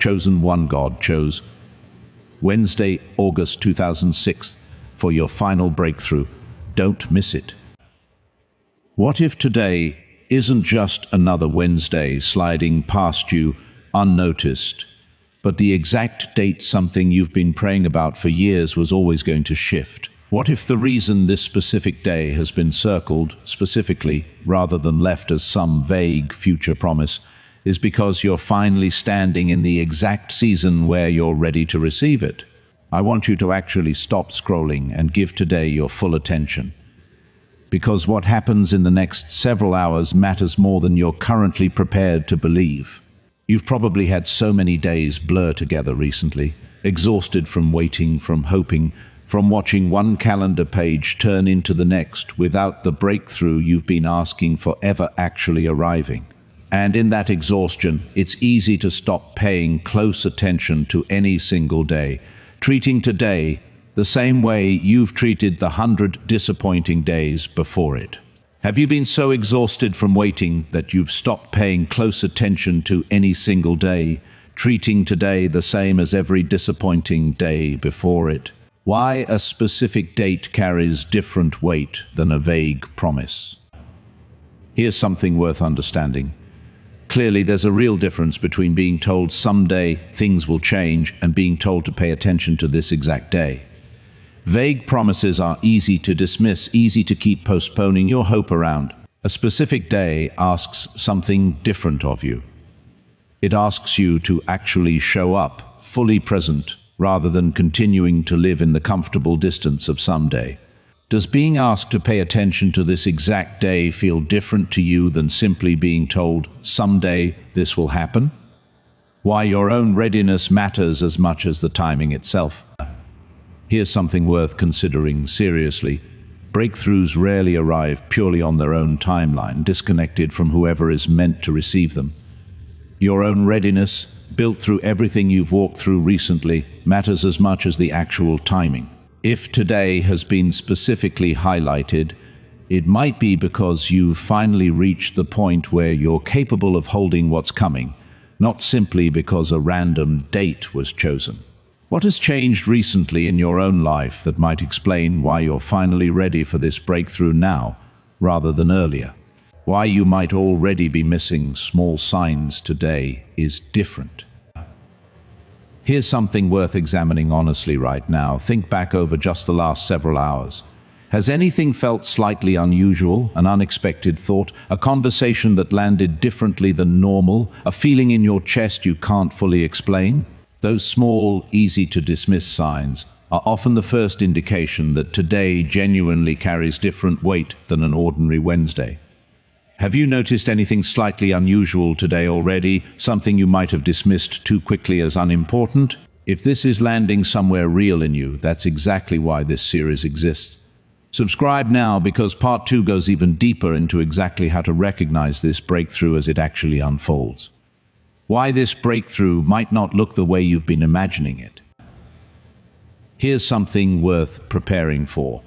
chosen one. God chose Wednesday, August 2006 for your final breakthrough. Don't miss it. What if today isn't just another Wednesday sliding past you unnoticed, but the exact date something you've been praying about for years was always going to shift? What if the reason this specific day has been circled specifically, rather than left as some vague future promise, is because you're finally standing in the exact season where you're ready to receive it? I want you to actually stop scrolling and give today your full attention. Because what happens in the next several hours matters more than you're currently prepared to believe. You've probably had so many days blur together recently, exhausted from waiting, from hoping, from watching one calendar page turn into the next without the breakthrough you've been asking for ever actually arriving. And in that exhaustion, it's easy to stop paying close attention to any single day, treating today the same way you've treated the 100 disappointing days before it. Have you been so exhausted from waiting that you've stopped paying close attention to any single day, treating today the same as every disappointing day before it? Why a specific date carries different weight than a vague promise? Here's something worth understanding. Clearly, there's a real difference between being told someday things will change and being told to pay attention to this exact day. Vague promises are easy to dismiss, easy to keep postponing your hope around. A specific day asks something different of you. It asks you to actually show up, fully present, rather than continuing to live in the comfortable distance of someday. Does being asked to pay attention to this exact day feel different to you than simply being told, someday this will happen? Why your own readiness matters as much as the timing itself. Here's something worth considering seriously. Breakthroughs rarely arrive purely on their own timeline, disconnected from whoever is meant to receive them. Your own readiness, built through everything you've walked through recently, matters as much as the actual timing. If today has been specifically highlighted, it might be because you've finally reached the point where you're capable of holding what's coming, not simply because a random date was chosen. What has changed recently in your own life that might explain why you're finally ready for this breakthrough now, rather than earlier? Why you might already be missing small signs today is different. Here's something worth examining honestly right now. Think back over just the last several hours. Has anything felt slightly unusual, an unexpected thought, a conversation that landed differently than normal, a feeling in your chest you can't fully explain? Those small, easy-to-dismiss signs are often the first indication that today genuinely carries different weight than an ordinary Wednesday. Have you noticed anything slightly unusual today already, something you might have dismissed too quickly as unimportant? If this is landing somewhere real in you, that's exactly why this series exists. Subscribe now, because part 2 goes even deeper into exactly how to recognize this breakthrough as it actually unfolds. Why this breakthrough might not look the way you've been imagining it. Here's something worth preparing for.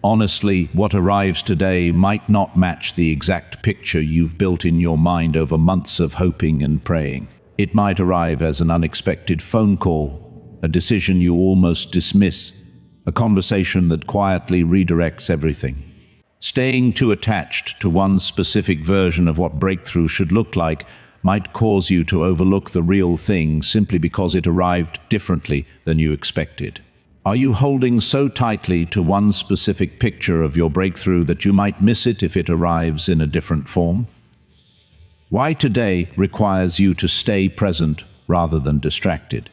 Honestly, what arrives today might not match the exact picture you've built in your mind over months of hoping and praying. It might arrive as an unexpected phone call, a decision you almost dismiss, a conversation that quietly redirects everything. Staying too attached to one specific version of what breakthrough should look like might cause you to overlook the real thing simply because it arrived differently than you expected. Are you holding so tightly to one specific picture of your breakthrough that you might miss it if it arrives in a different form? Why today requires you to stay present rather than distracted.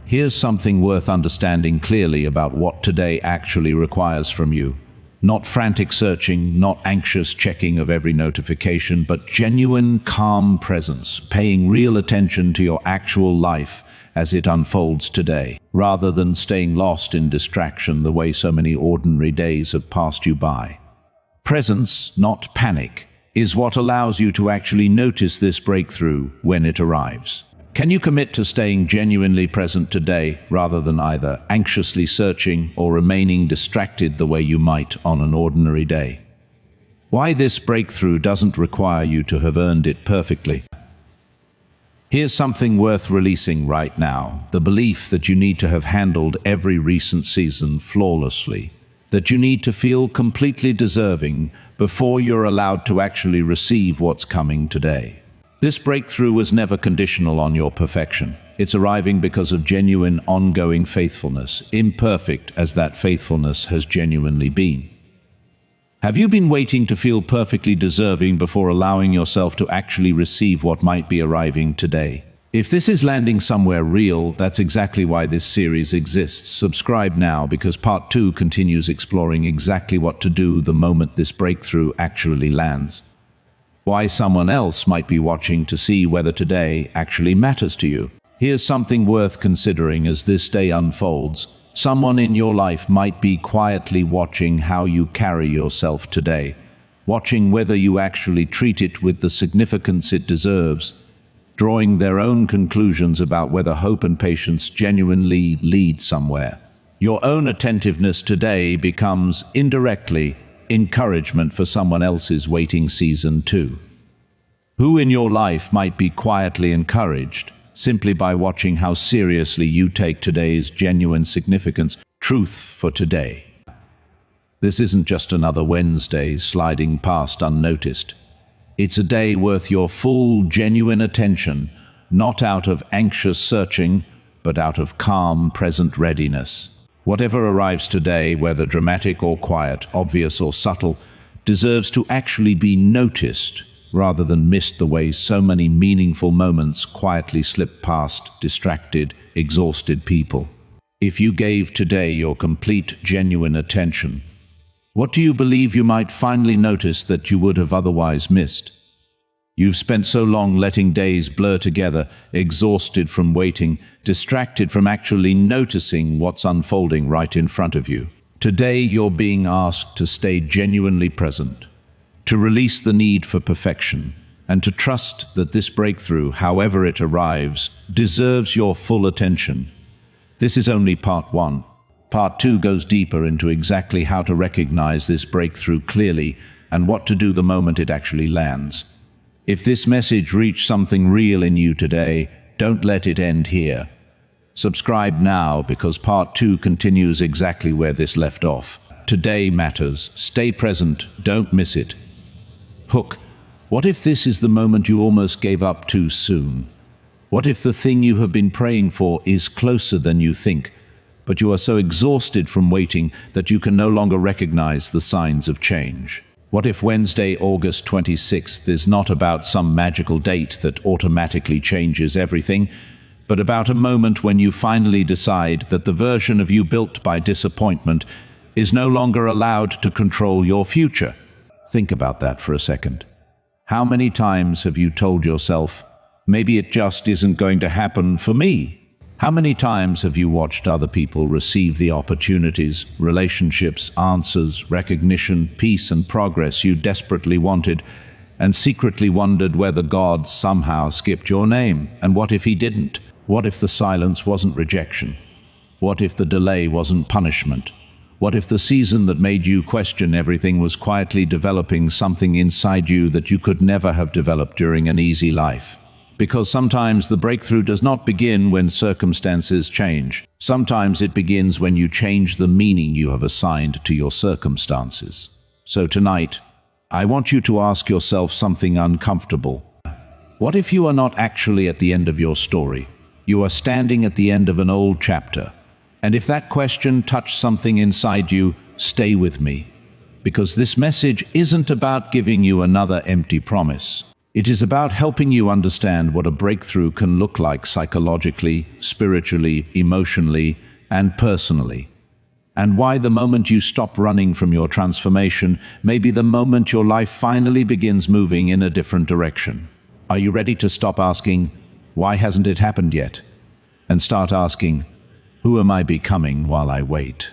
Here's something worth understanding clearly about what today actually requires from you. Not frantic searching, not anxious checking of every notification, but genuine, calm presence, paying real attention to your actual life as it unfolds today, rather than staying lost in distraction the way so many ordinary days have passed you by. Presence, not panic, is what allows you to actually notice this breakthrough when it arrives. Can you commit to staying genuinely present today, rather than either anxiously searching or remaining distracted the way you might on an ordinary day? Why this breakthrough doesn't require you to have earned it perfectly. Here's something worth releasing right now: the belief that you need to have handled every recent season flawlessly, that you need to feel completely deserving before you're allowed to actually receive what's coming today. This breakthrough was never conditional on your perfection. It's arriving because of genuine, ongoing faithfulness, imperfect as that faithfulness has genuinely been. Have you been waiting to feel perfectly deserving before allowing yourself to actually receive what might be arriving today? If this is landing somewhere real, that's exactly why this series exists. Subscribe now, because part 2 continues exploring exactly what to do the moment this breakthrough actually lands. Why someone else might be watching to see whether today actually matters to you. Here's something worth considering as this day unfolds. Someone in your life might be quietly watching how you carry yourself today, watching whether you actually treat it with the significance it deserves, drawing their own conclusions about whether hope and patience genuinely lead somewhere. Your own attentiveness today becomes, indirectly, encouragement for someone else's waiting season too. Who in your life might be quietly encouraged simply by watching how seriously you take today's genuine significance, truth for today? This isn't just another Wednesday sliding past unnoticed. It's a day worth your full, genuine attention, not out of anxious searching, but out of calm, present readiness. Whatever arrives today, whether dramatic or quiet, obvious or subtle, deserves to actually be noticed, rather than missed the way so many meaningful moments quietly slip past distracted, exhausted people. If you gave today your complete, genuine attention, what do you believe you might finally notice that you would have otherwise missed? You've spent so long letting days blur together, exhausted from waiting, distracted from actually noticing what's unfolding right in front of you. Today you're being asked to stay genuinely present, to release the need for perfection, and to trust that this breakthrough, however it arrives, deserves your full attention. This is only part 1. Part 2 goes deeper into exactly how to recognize this breakthrough clearly and what to do the moment it actually lands. If this message reached something real in you today, don't let it end here. Subscribe now, because part 2 continues exactly where this left off. Today matters. Stay present. Don't miss it. Hook. What if this is the moment you almost gave up too soon? What if the thing you have been praying for is closer than you think, but you are so exhausted from waiting that you can no longer recognize the signs of change? What if Wednesday, August 26th is not about some magical date that automatically changes everything, but about a moment when you finally decide that the version of you built by disappointment is no longer allowed to control your future? Think about that for a second. How many times have you told yourself, maybe it just isn't going to happen for me? How many times have you watched other people receive the opportunities, relationships, answers, recognition, peace and progress you desperately wanted, and secretly wondered whether God somehow skipped your name? And what if he didn't? What if the silence wasn't rejection? What if the delay wasn't punishment? What if the season that made you question everything was quietly developing something inside you that you could never have developed during an easy life? Because sometimes the breakthrough does not begin when circumstances change. Sometimes it begins when you change the meaning you have assigned to your circumstances. So tonight, I want you to ask yourself something uncomfortable. What if you are not actually at the end of your story? You are standing at the end of an old chapter. And if that question touched something inside you, stay with me. Because this message isn't about giving you another empty promise. It is about helping you understand what a breakthrough can look like psychologically, spiritually, emotionally, and personally. And why the moment you stop running from your transformation may be the moment your life finally begins moving in a different direction. Are you ready to stop asking, why hasn't it happened yet? And start asking, who am I becoming while I wait?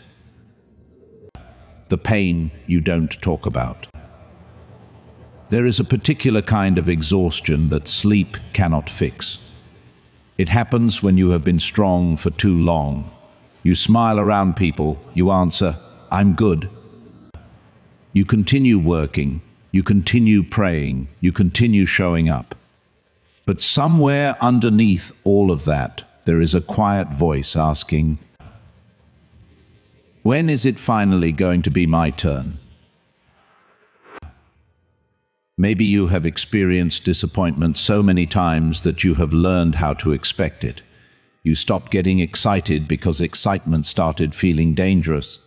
The pain you don't talk about. There is a particular kind of exhaustion that sleep cannot fix. It happens when you have been strong for too long. You smile around people, you answer, "I'm good." You continue working, you continue praying, you continue showing up. But somewhere underneath all of that, there is a quiet voice asking, when is it finally going to be my turn? Maybe you have experienced disappointment so many times that you have learned how to expect it. You stopped getting excited because excitement started feeling dangerous.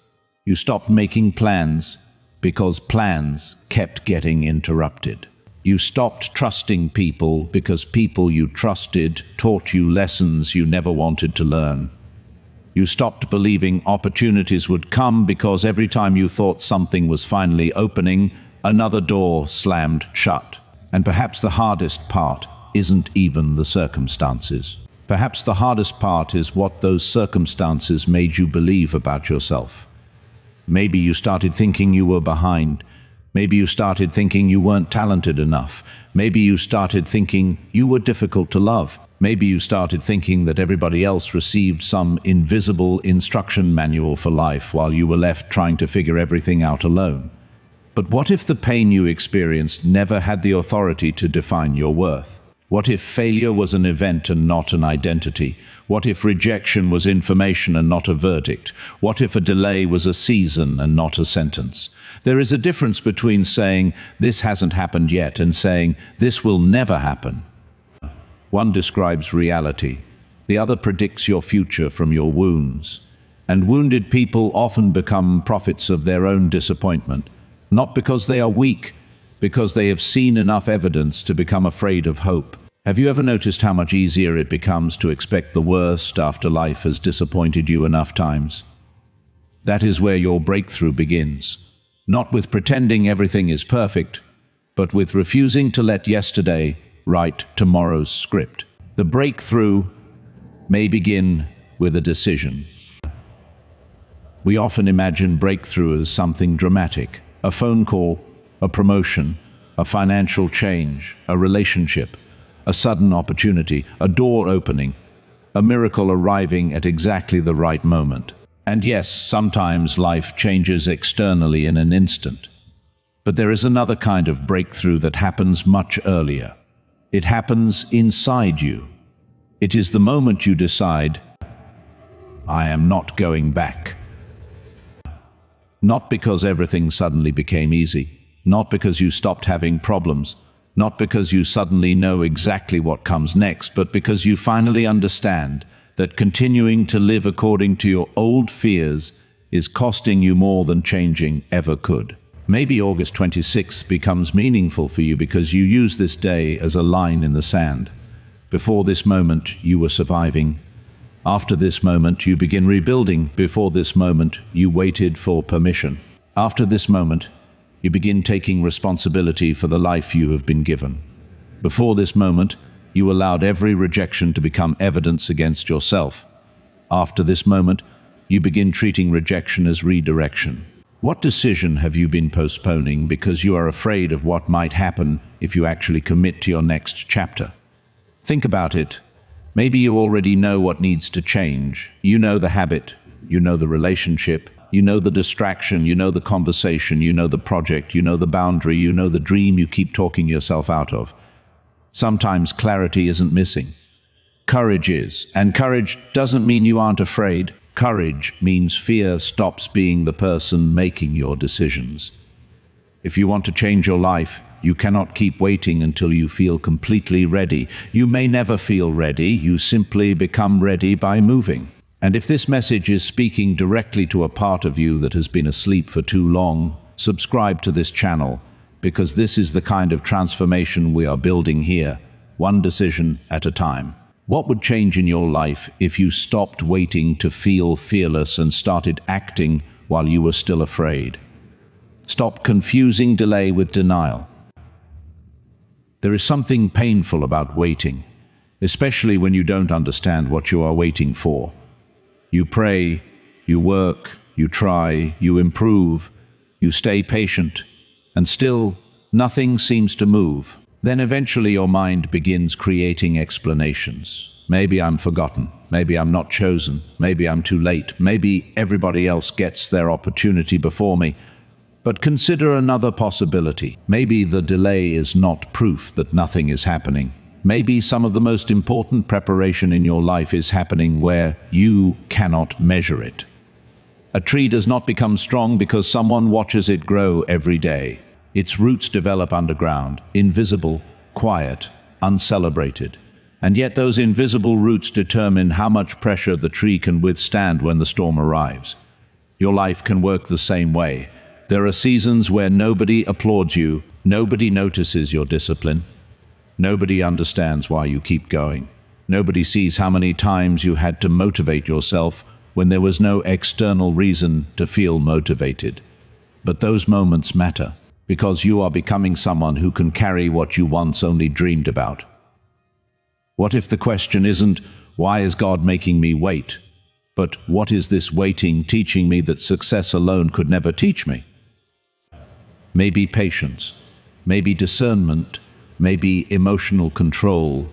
You stopped making plans because plans kept getting interrupted. You stopped trusting people because people you trusted taught you lessons you never wanted to learn. You stopped believing opportunities would come because every time you thought something was finally opening, another door slammed shut. And perhaps the hardest part isn't even the circumstances. Perhaps the hardest part is what those circumstances made you believe about yourself. Maybe you started thinking you were behind. Maybe you started thinking you weren't talented enough. Maybe you started thinking you were difficult to love. Maybe you started thinking that everybody else received some invisible instruction manual for life while you were left trying to figure everything out alone. But what if the pain you experienced never had the authority to define your worth? What if failure was an event and not an identity? What if rejection was information and not a verdict? What if a delay was a season and not a sentence? There is a difference between saying, "This hasn't happened yet," and saying, "This will never happen." One describes reality. The other predicts your future from your wounds. And wounded people often become prophets of their own disappointment, not because they are weak, because they have seen enough evidence to become afraid of hope. Have you ever noticed how much easier it becomes to expect the worst after life has disappointed you enough times? That is where your breakthrough begins. Not with pretending everything is perfect, but with refusing to let yesterday write tomorrow's script. The breakthrough may begin with a decision. We often imagine breakthrough as something dramatic, a phone call, a promotion, a financial change, a relationship, a sudden opportunity, a door opening, a miracle arriving at exactly the right moment. And yes, sometimes life changes externally in an instant. But there is another kind of breakthrough that happens much earlier. It happens inside you. It is the moment you decide, "I am not going back." Not because everything suddenly became easy, not because you stopped having problems, not because you suddenly know exactly what comes next, but because you finally understand that continuing to live according to your old fears is costing you more than changing ever could. Maybe August 26th becomes meaningful for you because you use this day as a line in the sand. Before this moment, you were surviving. After this moment, you begin rebuilding. Before this moment, you waited for permission. After this moment, you begin taking responsibility for the life you have been given. Before this moment, you allowed every rejection to become evidence against yourself. After this moment, you begin treating rejection as redirection. What decision have you been postponing because you are afraid of what might happen if you actually commit to your next chapter? Think about it. Maybe you already know what needs to change. You know the habit, you know the relationship, you know the distraction, you know the conversation, you know the project, you know the boundary, you know the dream you keep talking yourself out of. Sometimes clarity isn't missing. Courage is. And courage doesn't mean you aren't afraid. Courage means fear stops being the person making your decisions. If you want to change your life, you cannot keep waiting until you feel completely ready. You may never feel ready. You simply become ready by moving. And if this message is speaking directly to a part of you that has been asleep for too long, subscribe to this channel, because this is the kind of transformation we are building here, one decision at a time. What would change in your life if you stopped waiting to feel fearless and started acting while you were still afraid? Stop confusing delay with denial. There is something painful about waiting, especially when you don't understand what you are waiting for. You pray, you work, you try, you improve, you stay patient, and still nothing seems to move. Then eventually your mind begins creating explanations. Maybe I'm forgotten, maybe I'm not chosen, maybe I'm too late, maybe everybody else gets their opportunity before me. But consider another possibility. Maybe the delay is not proof that nothing is happening. Maybe some of the most important preparation in your life is happening where you cannot measure it. A tree does not become strong because someone watches it grow every day. Its roots develop underground, invisible, quiet, uncelebrated. And yet those invisible roots determine how much pressure the tree can withstand when the storm arrives. Your life can work the same way. There are seasons where nobody applauds you, nobody notices your discipline, nobody understands why you keep going. Nobody sees how many times you had to motivate yourself when there was no external reason to feel motivated. But those moments matter, because you are becoming someone who can carry what you once only dreamed about. What if the question isn't, why is God making me wait? But what is this waiting teaching me that success alone could never teach me? Maybe patience, maybe discernment, maybe emotional control,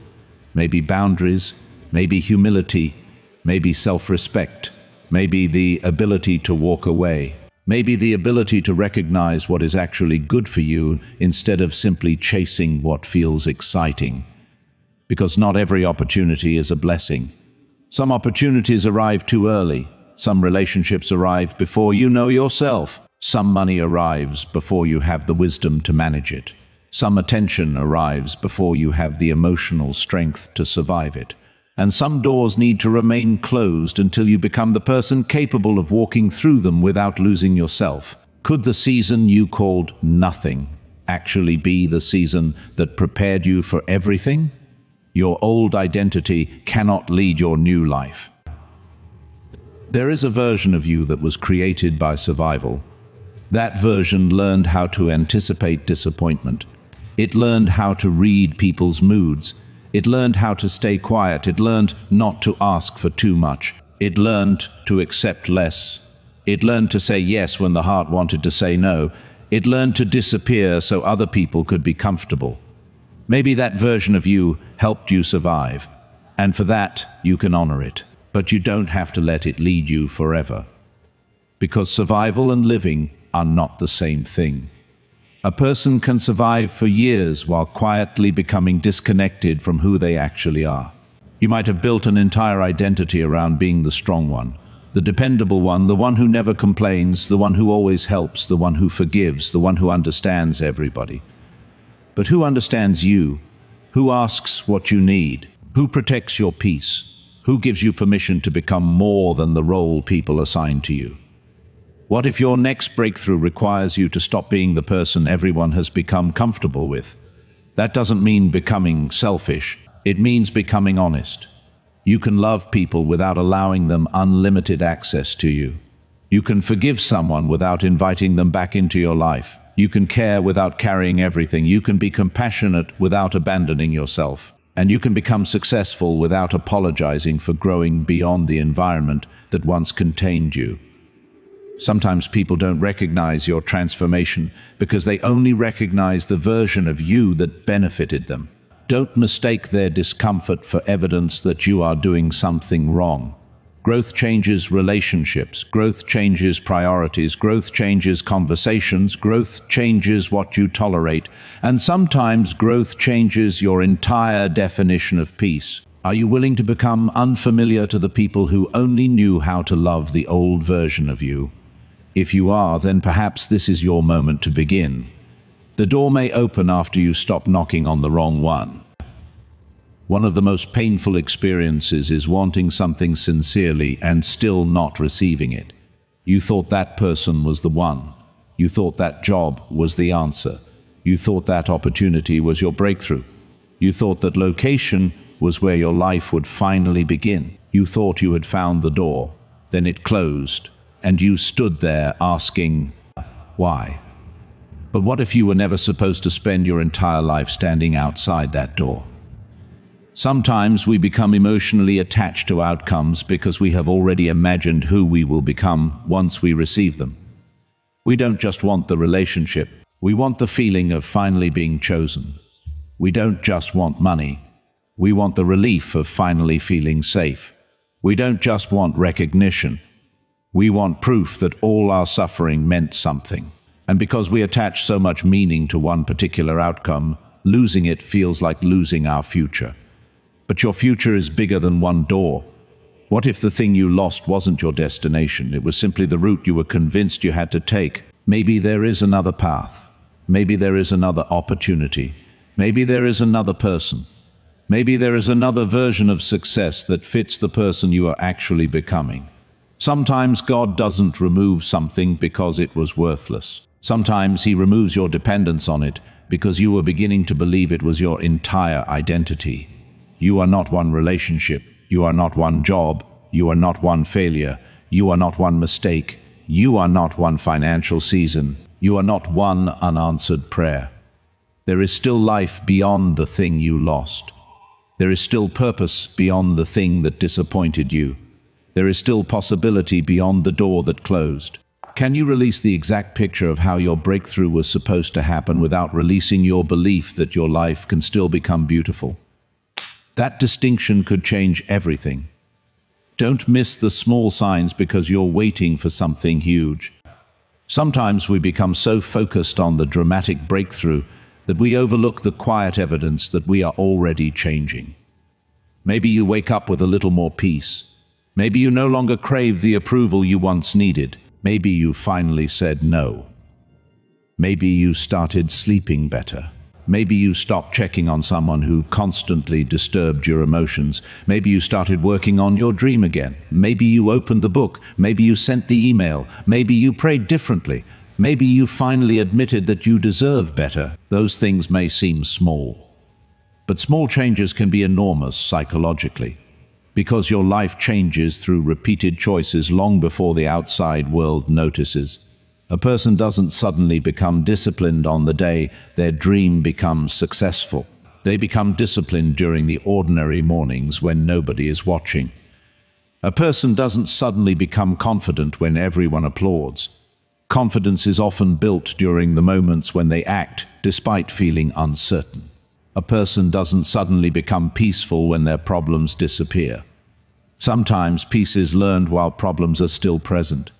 maybe boundaries, maybe humility, maybe self-respect, maybe the ability to walk away, maybe the ability to recognize what is actually good for you instead of simply chasing what feels exciting. Because not every opportunity is a blessing. Some opportunities arrive too early. Some relationships arrive before you know yourself. Some money arrives before you have the wisdom to manage it. Some attention arrives before you have the emotional strength to survive it. And some doors need to remain closed until you become the person capable of walking through them without losing yourself. Could the season you called nothing actually be the season that prepared you for everything? Your old identity cannot lead your new life. There is a version of you that was created by survival. That version learned how to anticipate disappointment. It learned how to read people's moods. It learned how to stay quiet. It learned not to ask for too much. It learned to accept less. It learned to say yes when the heart wanted to say no. It learned to disappear so other people could be comfortable. Maybe that version of you helped you survive, and for that you can honor it. But you don't have to let it lead you forever. Because survival and living are not the same thing. A person can survive for years while quietly becoming disconnected from who they actually are. You might have built an entire identity around being the strong one, the dependable one, the one who never complains, the one who always helps, the one who forgives, the one who understands everybody. But who understands you? Who asks what you need? Who protects your peace? Who gives you permission to become more than the role people assign to you? What if your next breakthrough requires you to stop being the person everyone has become comfortable with? That doesn't mean becoming selfish. It means becoming honest. You can love people without allowing them unlimited access to you. You can forgive someone without inviting them back into your life. You can care without carrying everything. You can be compassionate without abandoning yourself. And you can become successful without apologizing for growing beyond the environment that once contained you. Sometimes people don't recognize your transformation because they only recognize the version of you that benefited them. Don't mistake their discomfort for evidence that you are doing something wrong. Growth changes relationships, growth changes priorities, growth changes conversations, growth changes what you tolerate, and sometimes growth changes your entire definition of peace. Are you willing to become unfamiliar to the people who only knew how to love the old version of you? If you are, then perhaps this is your moment to begin. The door may open after you stop knocking on the wrong one. One of the most painful experiences is wanting something sincerely and still not receiving it. You thought that person was the one. You thought that job was the answer. You thought that opportunity was your breakthrough. You thought that location was where your life would finally begin. You thought you had found the door. Then it closed, and you stood there asking, why? But what if you were never supposed to spend your entire life standing outside that door? Sometimes we become emotionally attached to outcomes because we have already imagined who we will become once we receive them. We don't just want the relationship, we want the feeling of finally being chosen. We don't just want money, we want the relief of finally feeling safe. We don't just want recognition, we want proof that all our suffering meant something. And because we attach so much meaning to one particular outcome, Losing it feels like losing our future. But your future is bigger than one door. What if the thing you lost wasn't your destination? It was simply the route you were convinced you had to take. Maybe there is another path. Maybe there is another opportunity. Maybe there is another person. Maybe there is another version of success that fits the person you are actually becoming. Sometimes God doesn't remove something because it was worthless. Sometimes He removes your dependence on it because you were beginning to believe it was your entire identity. You are not one relationship. You are not one job. You are not one failure. You are not one mistake. You are not one financial season. You are not one unanswered prayer. There is still life beyond the thing you lost. There is still purpose beyond the thing that disappointed you. There is still possibility beyond the door that closed. Can you release the exact picture of how your breakthrough was supposed to happen without releasing your belief that your life can still become beautiful? That distinction could change everything. Don't miss the small signs because you're waiting for something huge. Sometimes we become so focused on the dramatic breakthrough that we overlook the quiet evidence that we are already changing. Maybe you wake up with a little more peace. Maybe you no longer crave the approval you once needed. Maybe you finally said no. Maybe you started sleeping better. Maybe you stopped checking on someone who constantly disturbed your emotions. Maybe you started working on your dream again. Maybe you opened the book. Maybe you sent the email. Maybe you prayed differently. Maybe you finally admitted that you deserve better. Those things may seem small, but small changes can be enormous psychologically, because your life changes through repeated choices long before the outside world notices. A person doesn't suddenly become disciplined on the day their dream becomes successful. They become disciplined during the ordinary mornings when nobody is watching. A person doesn't suddenly become confident when everyone applauds. Confidence is often built during the moments when they act, despite feeling uncertain. A person doesn't suddenly become peaceful when their problems disappear. Sometimes peace is learned while problems are still present.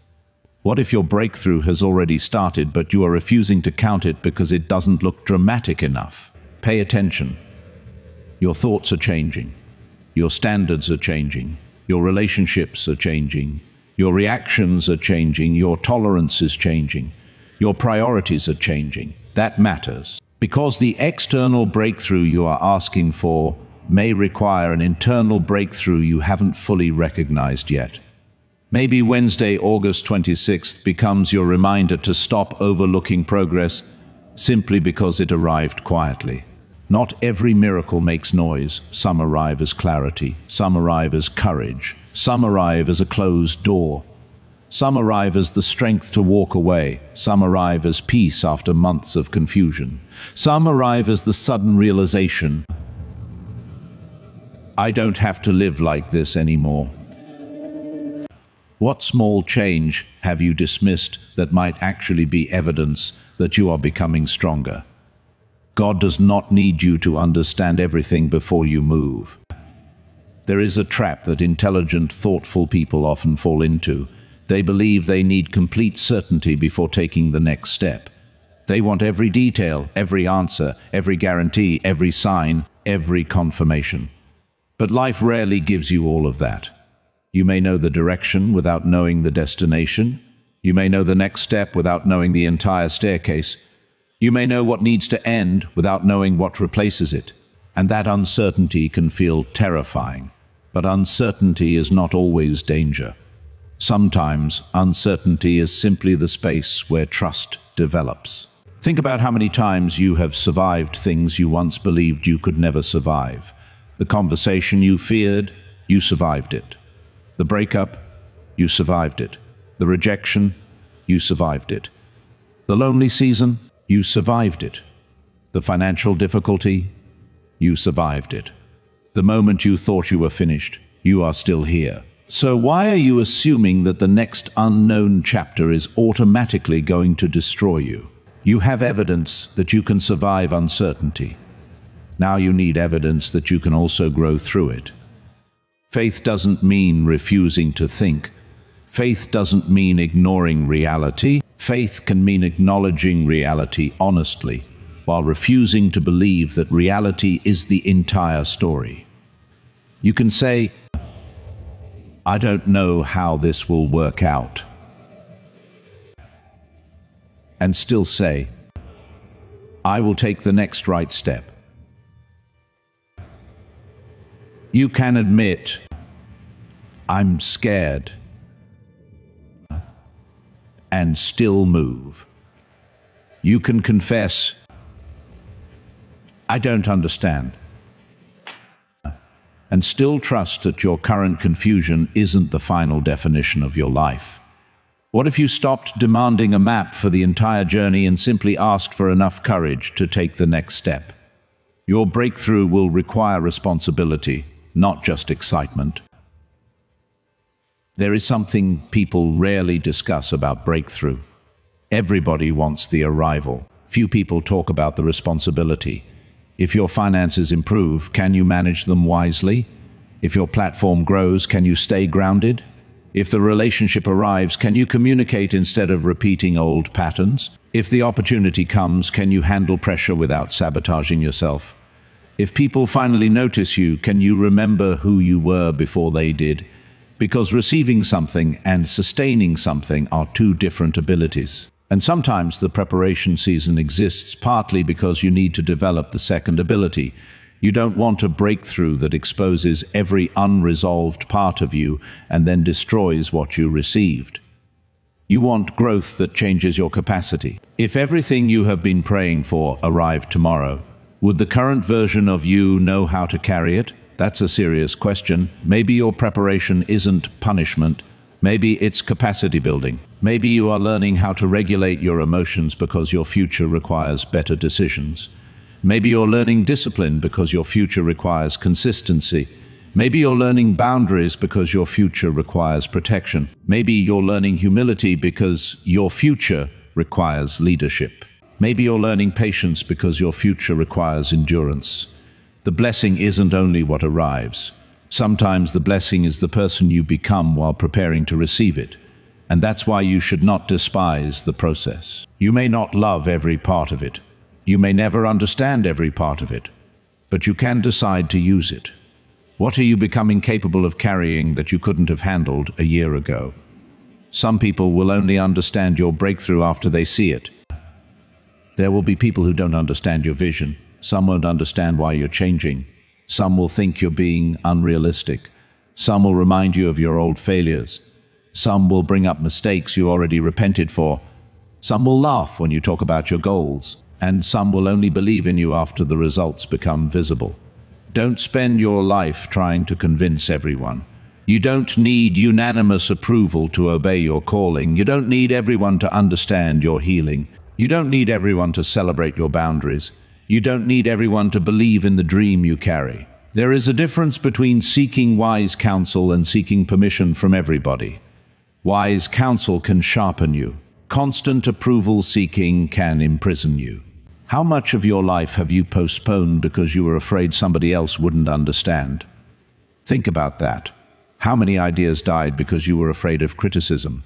What if your breakthrough has already started, but you are refusing to count it because it doesn't look dramatic enough? Pay attention. Your thoughts are changing. Your standards are changing. Your relationships are changing. Your reactions are changing. Your tolerance is changing. Your priorities are changing. That matters. Because the external breakthrough you are asking for may require an internal breakthrough you haven't fully recognized yet. Maybe Wednesday, August 26th becomes your reminder to stop overlooking progress simply because it arrived quietly. Not every miracle makes noise. Some arrive as clarity. Some arrive as courage. Some arrive as a closed door. Some arrive as the strength to walk away. Some arrive as peace after months of confusion. Some arrive as the sudden realization, I don't have to live like this anymore. What small change have you dismissed that might actually be evidence that you are becoming stronger? God does not need you to understand everything before you move. There is a trap that intelligent, thoughtful people often fall into. They believe they need complete certainty before taking the next step. They want every detail, every answer, every guarantee, every sign, every confirmation. But life rarely gives you all of that. You may know the direction without knowing the destination. You may know the next step without knowing the entire staircase. You may know what needs to end without knowing what replaces it. And that uncertainty can feel terrifying. But uncertainty is not always danger. Sometimes uncertainty is simply the space where trust develops. Think about how many times you have survived things you once believed you could never survive. The conversation you feared, you survived it. The breakup, you survived it. The rejection, you survived it. The lonely season, you survived it. The financial difficulty, you survived it. The moment you thought you were finished, you are still here. So why are you assuming that the next unknown chapter is automatically going to destroy you? You have evidence that you can survive uncertainty. Now you need evidence that you can also grow through it. Faith doesn't mean refusing to think. Faith doesn't mean ignoring reality. Faith can mean acknowledging reality honestly, while refusing to believe that reality is the entire story. You can say, "I don't know how this will work out," and still say, "I will take the next right step." You can admit, "I'm scared," and still move. You can confess, "I don't understand," and still trust that your current confusion isn't the final definition of your life. What if you stopped demanding a map for the entire journey and simply asked for enough courage to take the next step? Your breakthrough will require responsibility, not just excitement. There is something people rarely discuss about breakthrough. Everybody wants the arrival. Few people talk about the responsibility. If your finances improve, can you manage them wisely? If your platform grows, can you stay grounded? If the relationship arrives, can you communicate instead of repeating old patterns? If the opportunity comes, can you handle pressure without sabotaging yourself? If people finally notice you, can you remember who you were before they did? Because receiving something and sustaining something are two different abilities. And sometimes the preparation season exists partly because you need to develop the second ability. You don't want a breakthrough that exposes every unresolved part of you and then destroys what you received. You want growth that changes your capacity. If everything you have been praying for arrived tomorrow, would the current version of you know how to carry it? That's a serious question. Maybe your preparation isn't punishment. Maybe it's capacity building. Maybe you are learning how to regulate your emotions because your future requires better decisions. Maybe you're learning discipline because your future requires consistency. Maybe you're learning boundaries because your future requires protection. Maybe you're learning humility because your future requires leadership. Maybe you're learning patience because your future requires endurance. The blessing isn't only what arrives. Sometimes the blessing is the person you become while preparing to receive it. And that's why you should not despise the process. You may not love every part of it. You may never understand every part of it. But you can decide to use it. What are you becoming capable of carrying that you couldn't have handled a year ago? Some people will only understand your breakthrough after they see it. There will be people who don't understand your vision. Some won't understand why you're changing. Some will think you're being unrealistic. Some will remind you of your old failures. Some will bring up mistakes you already repented for. Some will laugh when you talk about your goals. And some will only believe in you after the results become visible. Don't spend your life trying to convince everyone. You don't need unanimous approval to obey your calling. You don't need everyone to understand your healing. You don't need everyone to celebrate your boundaries. You don't need everyone to believe in the dream you carry. There is a difference between seeking wise counsel and seeking permission from everybody. Wise counsel can sharpen you. Constant approval seeking can imprison you. How much of your life have you postponed because you were afraid somebody else wouldn't understand? Think about that. How many ideas died because you were afraid of criticism?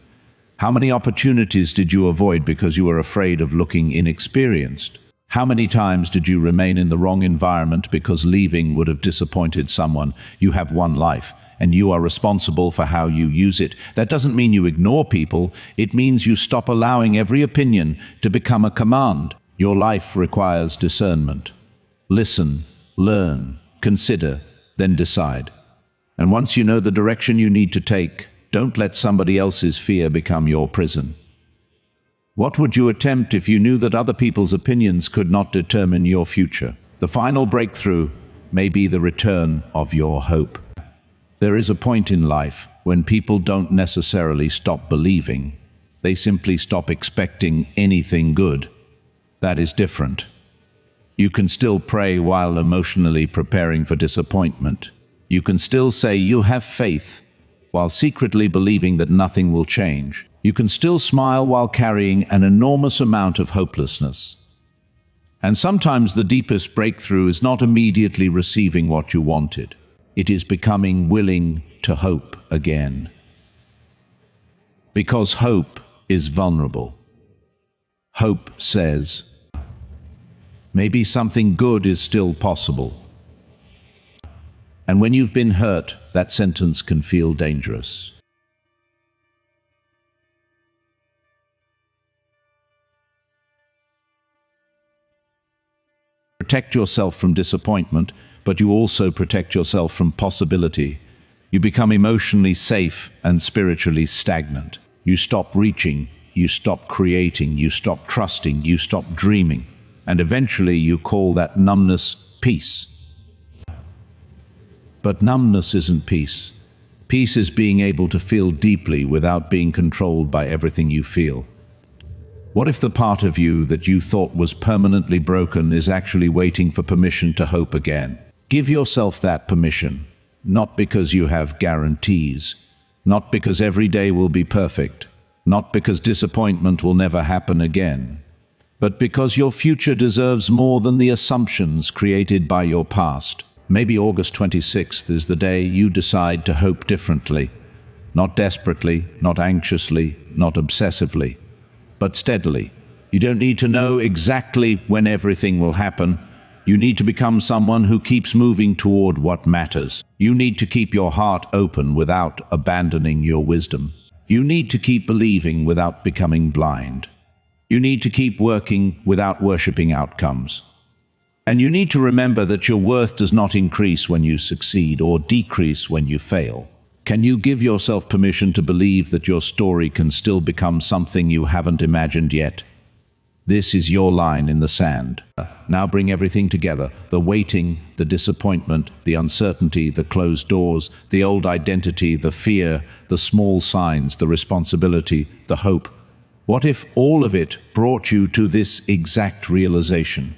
How many opportunities did you avoid because you were afraid of looking inexperienced? How many times did you remain in the wrong environment because leaving would have disappointed someone? You have one life, and you are responsible for how you use it. That doesn't mean you ignore people. It means you stop allowing every opinion to become a command. Your life requires discernment. Listen, learn, consider, then decide. And once you know the direction you need to take, don't let somebody else's fear become your prison. What would you attempt if you knew that other people's opinions could not determine your future? The final breakthrough may be the return of your hope. There is a point in life when people don't necessarily stop believing. They simply stop expecting anything good. That is different. You can still pray while emotionally preparing for disappointment. You can still say you have faith while secretly believing that nothing will change. You can still smile while carrying an enormous amount of hopelessness. And sometimes the deepest breakthrough is not immediately receiving what you wanted. It is becoming willing to hope again. Because hope is vulnerable. Hope says, Maybe something good is still possible. And when you've been hurt, that sentence can feel dangerous. Protect yourself from disappointment, but you also protect yourself from possibility. You become emotionally safe and spiritually stagnant. You stop reaching, you stop creating, you stop trusting, you stop dreaming. And eventually you call that numbness peace. But numbness isn't peace. Peace is being able to feel deeply without being controlled by everything you feel. What if the part of you that you thought was permanently broken is actually waiting for permission to hope again? Give yourself that permission, not because you have guarantees, not because every day will be perfect, not because disappointment will never happen again, but because your future deserves more than the assumptions created by your past. Maybe August 26th is the day you decide to hope differently, not desperately, not anxiously, not obsessively, but steadily. You don't need to know exactly when everything will happen. You need to become someone who keeps moving toward what matters. You need to keep your heart open without abandoning your wisdom. You need to keep believing without becoming blind. You need to keep working without worshipping outcomes. And you need to remember that your worth does not increase when you succeed or decrease when you fail. Can you give yourself permission to believe that your story can still become something you haven't imagined yet? This is your line in the sand. Now bring everything together. The waiting, the disappointment, the uncertainty, the closed doors, the old identity, the fear, the small signs, the responsibility, the hope. What if all of it brought you to this exact realization?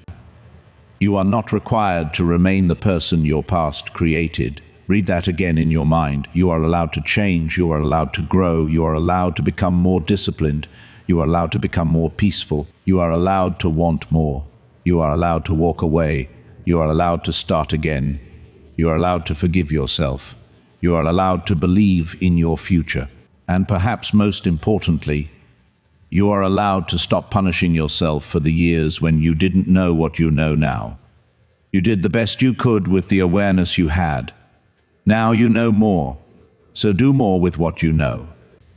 You are not required to remain the person your past created. Read that again in your mind. You are allowed to change, you are allowed to grow, you are allowed to become more disciplined, you are allowed to become more peaceful, you are allowed to want more, you are allowed to walk away, you are allowed to start again, you are allowed to forgive yourself, you are allowed to believe in your future, and perhaps most importantly, you are allowed to stop punishing yourself for the years when you didn't know what you know now. You did the best you could with the awareness you had. Now you know more, so do more with what you know.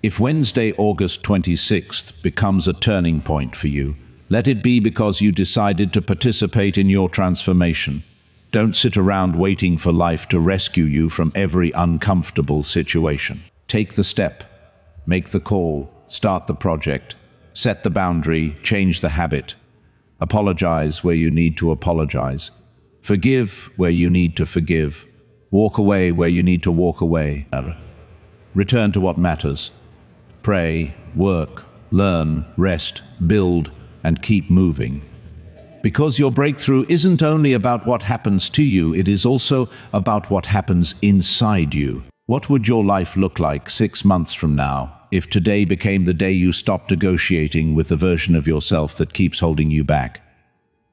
If Wednesday, August 26th becomes a turning point for you, let it be because you decided to participate in your transformation. Don't sit around waiting for life to rescue you from every uncomfortable situation. Take the step, make the call, start the project, set the boundary, change the habit. Apologize where you need to apologize. Forgive where you need to forgive. Walk away where you need to walk away. Return to what matters. Pray, work, learn, rest, build, and keep moving. Because your breakthrough isn't only about what happens to you, it is also about what happens inside you. What would your life look like 6 months from now if today became the day you stopped negotiating with the version of yourself that keeps holding you back?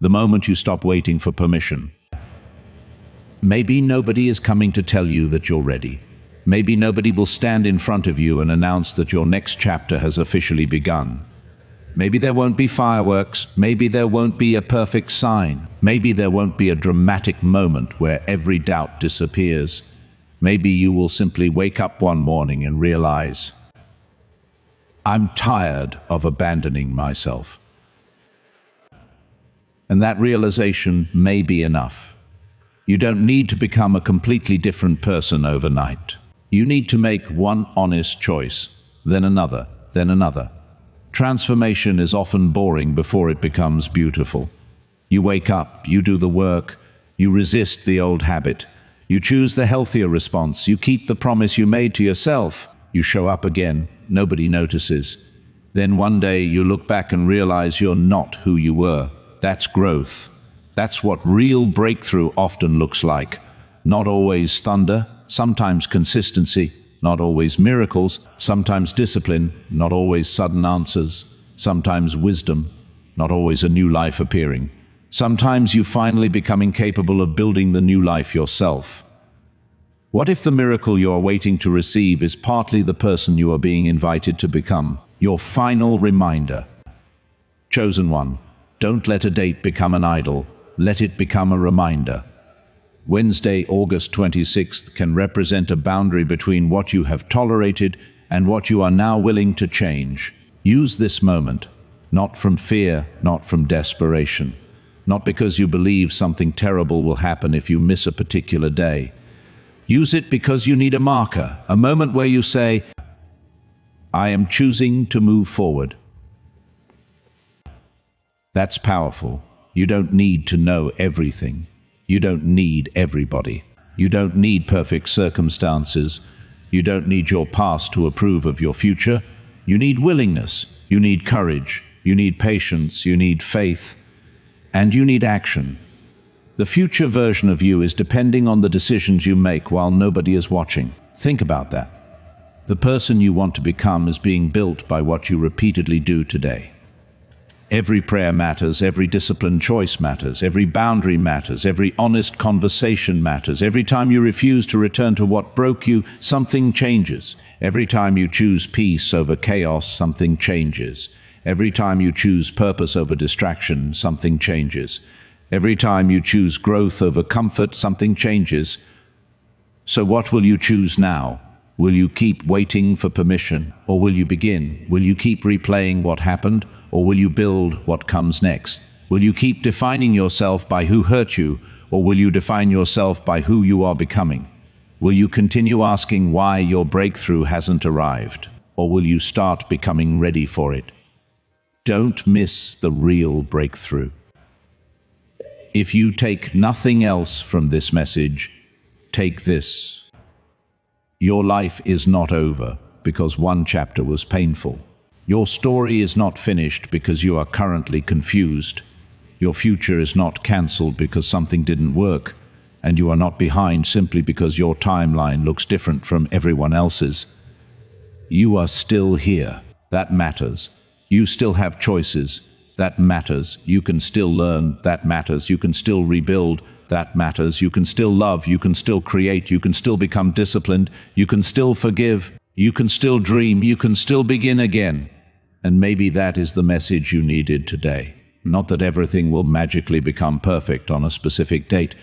The moment you stop waiting for permission. Maybe nobody is coming to tell you that you're ready. Maybe nobody will stand in front of you and announce that your next chapter has officially begun. Maybe there won't be fireworks. Maybe there won't be a perfect sign. Maybe there won't be a dramatic moment where every doubt disappears. Maybe you will simply wake up one morning and realize, I'm tired of abandoning myself. And that realization may be enough. You don't need to become a completely different person overnight. You need to make one honest choice, then another, then another. Transformation is often boring before it becomes beautiful. You wake up, you do the work, you resist the old habit, you choose the healthier response, you keep the promise you made to yourself, you show up again, nobody notices. Then one day you look back and realize you're not who you were. That's growth. That's what real breakthrough often looks like. Not always thunder, sometimes consistency, not always miracles, sometimes discipline, not always sudden answers, sometimes wisdom, not always a new life appearing. Sometimes you finally becoming capable of building the new life yourself. What if the miracle you are waiting to receive is partly the person you are being invited to become? Your final reminder. Chosen one, don't let a date become an idol. Let it become a reminder. Wednesday, August 26th can represent a boundary between what you have tolerated and what you are now willing to change. Use this moment, not from fear, not from desperation, not because you believe something terrible will happen if you miss a particular day. Use it because you need a marker, a moment where you say, I am choosing to move forward. That's powerful. You don't need to know everything. You don't need everybody. You don't need perfect circumstances. You don't need your past to approve of your future. You need willingness. You need courage. You need patience. You need faith. And you need action. The future version of you is depending on the decisions you make while nobody is watching. Think about that. The person you want to become is being built by what you repeatedly do today. Every prayer matters, every disciplined choice matters, every boundary matters, every honest conversation matters. Every time you refuse to return to what broke you, something changes. Every time you choose peace over chaos, something changes. Every time you choose purpose over distraction, something changes. Every time you choose growth over comfort, something changes. So what will you choose now? Will you keep waiting for permission, or will you begin? Will you keep replaying what happened, or will you build what comes next? Will you keep defining yourself by who hurt you, or will you define yourself by who you are becoming? Will you continue asking why your breakthrough hasn't arrived, or will you start becoming ready for it? Don't miss the real breakthrough. If you take nothing else from this message, take this. Your life is not over because one chapter was painful. Your story is not finished because you are currently confused. Your future is not cancelled because something didn't work, and you are not behind simply because your timeline looks different from everyone else's. You are still here. That matters. You still have choices. That matters. You can still learn. That matters. You can still rebuild. That matters. You can still love. You can still create. You can still become disciplined. You can still forgive. You can still dream. You can still begin again. And maybe that is the message you needed today. Not that everything will magically become perfect on a specific date,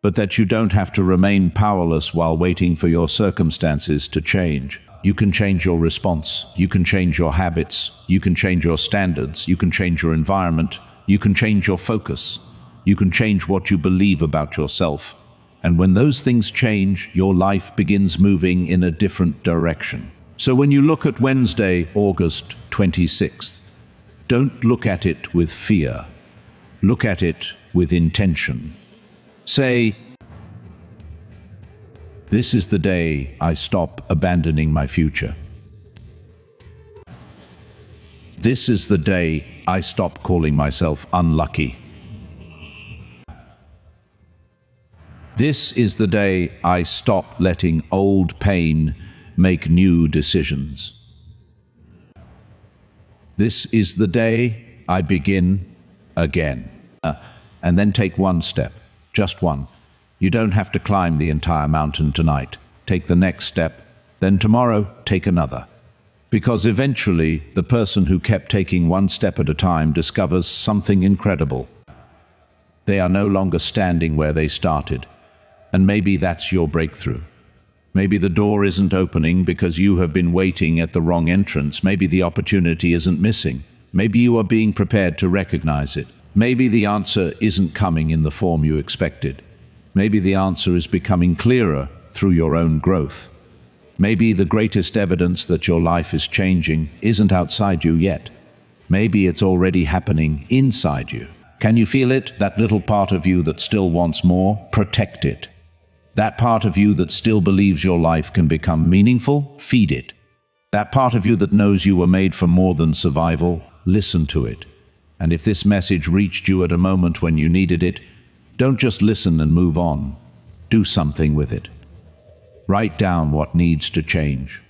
but that you don't have to remain powerless while waiting for your circumstances to change. You can change your response. You can change your habits. You can change your standards. You can change your environment. You can change your focus. You can change what you believe about yourself. And when those things change, your life begins moving in a different direction. So when you look at Wednesday, August 26th, don't look at it with fear. Look at it with intention. Say, this is the day I stop abandoning my future. This is the day I stop calling myself unlucky. This is the day I stop letting old pain make new decisions. This is the day I begin again. And then take one step, just one. You don't have to climb the entire mountain tonight. Take the next step, then tomorrow take another. Because eventually, the person who kept taking one step at a time discovers something incredible. They are no longer standing where they started. And maybe that's your breakthrough. Maybe the door isn't opening because you have been waiting at the wrong entrance. Maybe the opportunity isn't missing. Maybe you are being prepared to recognize it. Maybe the answer isn't coming in the form you expected. Maybe the answer is becoming clearer through your own growth. Maybe the greatest evidence that your life is changing isn't outside you yet. Maybe it's already happening inside you. Can you feel it? That little part of you that still wants more? Protect it. That part of you that still believes your life can become meaningful? Feed it. That part of you that knows you were made for more than survival? Listen to it. And if this message reached you at a moment when you needed it, don't just listen and move on. Do something with it. Write down what needs to change.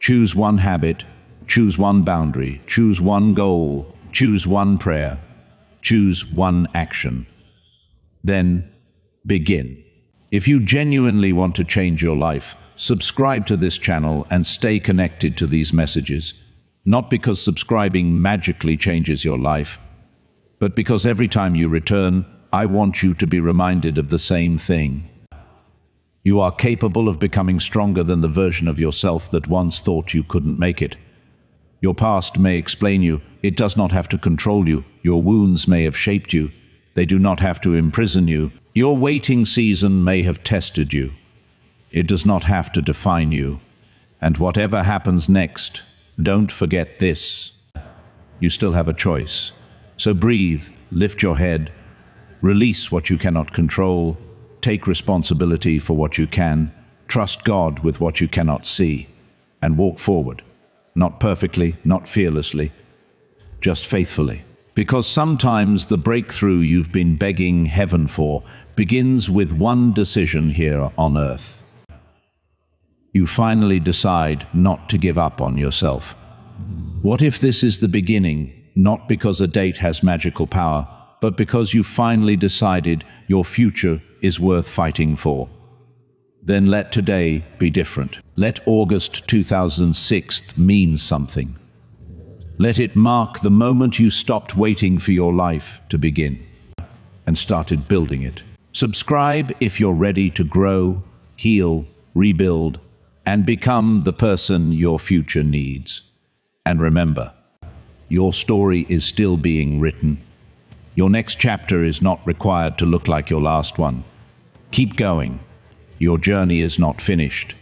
Choose one habit, choose one boundary, choose one goal, choose one prayer, choose one action. Then begin. If you genuinely want to change your life, subscribe to this channel and stay connected to these messages. Not because subscribing magically changes your life, but because every time you return, I want you to be reminded of the same thing. You are capable of becoming stronger than the version of yourself that once thought you couldn't make it. Your past may explain you. It does not have to control you. Your wounds may have shaped you. They do not have to imprison you. Your waiting season may have tested you. It does not have to define you. And whatever happens next, don't forget this. You still have a choice. So breathe, lift your head, release what you cannot control, take responsibility for what you can, trust God with what you cannot see, and walk forward. Not perfectly, not fearlessly, just faithfully. Because sometimes the breakthrough you've been begging heaven for begins with one decision here on earth. You finally decide not to give up on yourself. What if this is the beginning, not because a date has magical power, but because you finally decided your future is worth fighting for? Then let today be different. Let August 2006 mean something. Let it mark the moment you stopped waiting for your life to begin and started building it. Subscribe if you're ready to grow, heal, rebuild, and become the person your future needs. And remember, your story is still being written. Your next chapter is not required to look like your last one. Keep going. Your journey is not finished.